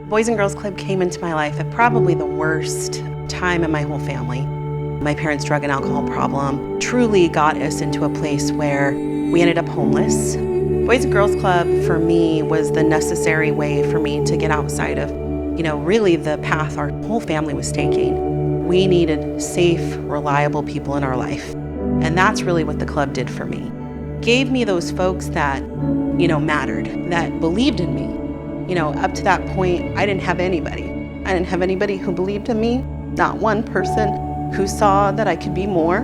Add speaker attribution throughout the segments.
Speaker 1: Boys and Girls Club came into my life at probably the worst time in my whole family. My parents' drug and alcohol problem truly got us into a place where we ended up homeless. Boys and Girls Club for me was the necessary way for me to get outside of, really the path our whole family was taking. We needed safe, reliable people in our life. And that's really what the club did for me. Gave me those folks that, mattered, that believed in me. Up to that point, I didn't have anybody. I didn't have anybody who believed in me, not one person who saw that I could be more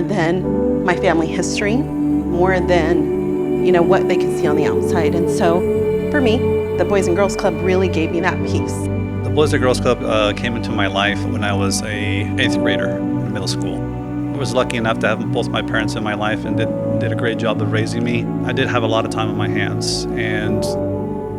Speaker 1: than my family history, more than, what they could see on the outside. And so for me, the Boys and Girls Club really gave me that piece.
Speaker 2: The Boys and Girls Club came into my life when I was a 8th grader in middle school. I was lucky enough to have both my parents in my life and did a great job of raising me. I did have a lot of time on my hands, and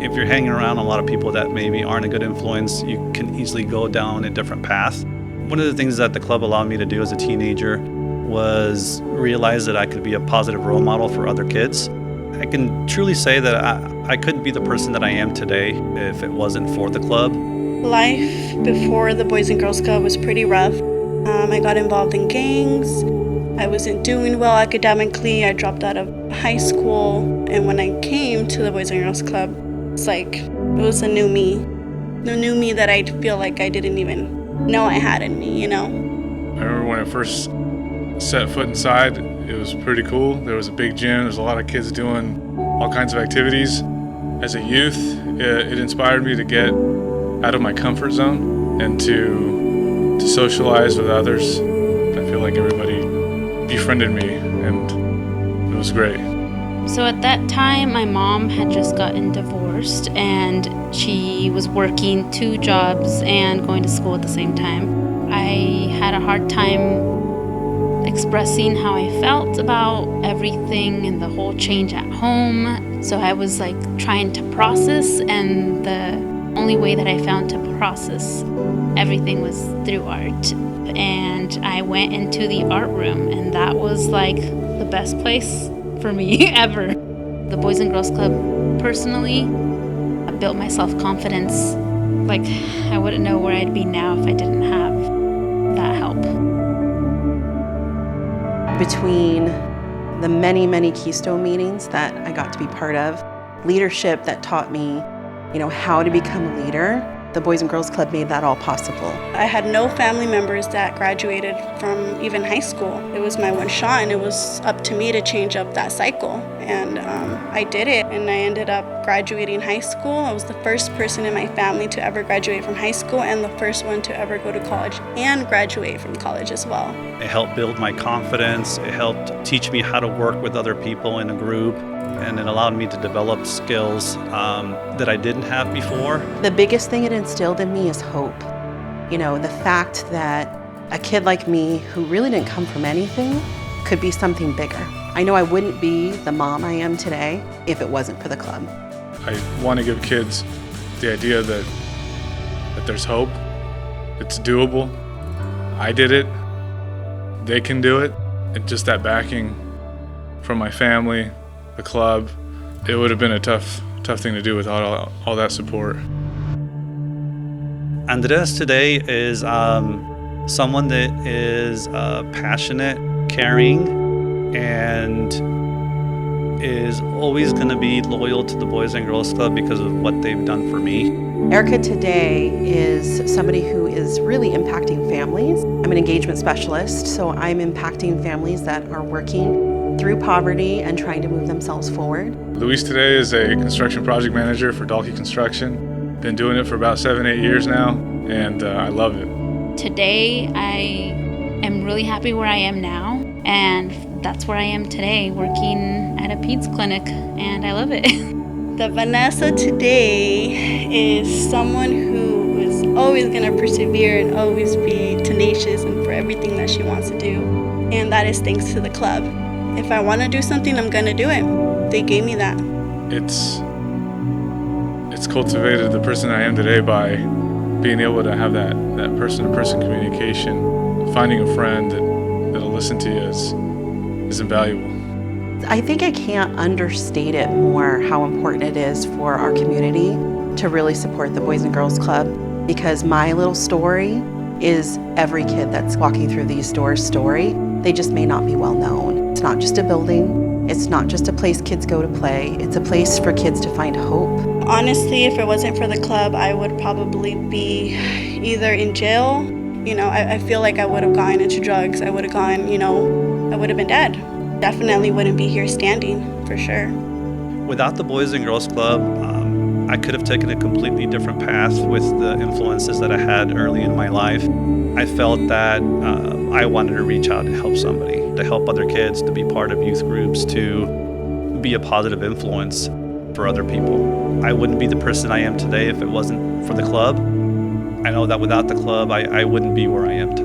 Speaker 2: if you're hanging around a lot of people that maybe aren't a good influence, you can easily go down a different path. One of the things that the club allowed me to do as a teenager was realize that I could be a positive role model for other kids. I can truly say that I couldn't be the person that I am today if it wasn't for the club.
Speaker 3: Life before the Boys and Girls Club was pretty rough. I got involved in gangs. I wasn't doing well academically. I dropped out of high school. And when I came to the Boys and Girls Club, it's like it was a new me. The new me that I feel like I didn't even know I had in me,
Speaker 4: I remember when I first set foot inside, it was pretty cool. There was a big gym. There was a lot of kids doing all kinds of activities. As a youth, it inspired me to get out of my comfort zone and to socialize with others. I feel like everybody befriended me, and it was great.
Speaker 5: So at that time, my mom had just gotten divorced, and she was working 2 jobs and going to school at the same time. I had a hard time expressing how I felt about everything and the whole change at home. So I was trying to process, and the only way that I found to process everything was through art. And I went into the art room, and that was the best place for me ever. The Boys and Girls Club, personally, I built my self-confidence. I wouldn't know where I'd be now if I didn't have that help. Between
Speaker 1: the many, many Keystone meetings that I got to be part of, leadership that taught me, how to become a leader, the Boys and Girls Club made that all possible.
Speaker 3: I had no family members that graduated from even high school. It was my one shot, and it was up to me to change up that cycle. And I did it, and I ended up graduating high school. I was the first person in my family to ever graduate from high school, and the first one to ever go to college and graduate from college as well.
Speaker 2: It helped build my confidence. It helped teach me how to work with other people in a group. And it allowed me to develop skills that I didn't have before.
Speaker 1: The biggest thing it instilled in me is hope. The fact that a kid like me who really didn't come from anything could be something bigger. I know I wouldn't be the mom I am today if it wasn't for the club.
Speaker 4: I want to give kids the idea that there's hope, it's doable. I did it, they can do it, and just that backing from my family, the club, it would have been a tough thing to do without all that support.
Speaker 2: Andres today is someone that is passionate, caring, and is always going to be loyal to the Boys and Girls Club because of what they've done for me.
Speaker 1: Erica today is somebody who is really impacting families. I'm an engagement specialist, so I'm impacting families that are working through poverty and trying to move themselves forward.
Speaker 4: Luis today is a construction project manager for Dalkey Construction. Been doing it for about 7-8 years now, and I love it.
Speaker 5: Today, I am really happy where I am now, and that's where I am today, working at a peds clinic, and I love it.
Speaker 3: The Vanessa today is someone who is always going to persevere and always be tenacious and for everything that she wants to do, and that is thanks to the club. If I want to do something, I'm going to do it. They gave me that.
Speaker 4: It's cultivated the person I am today by being able to have that person-to-person communication. Finding a friend that'll listen to you is invaluable.
Speaker 1: I think I can't understate it more how important it is for our community to really support the Boys and Girls Club, because my little story is every kid that's walking through these doors' story. They just may not be well known. It's not just a building. It's not just a place kids go to play. It's a place for kids to find hope.
Speaker 3: Honestly, if it wasn't for the club, I would probably be either in jail. I feel like I would have gone into drugs. I would have gone, I would have been dead. Definitely wouldn't be here standing, for sure.
Speaker 2: Without the Boys and Girls Club, I could have taken a completely different path with the influences that I had early in my life. I felt that I wanted to reach out and help somebody, to help other kids, to be part of youth groups, to be a positive influence for other people. I wouldn't be the person I am today if it wasn't for the club. I know that without the club, I wouldn't be where I am today.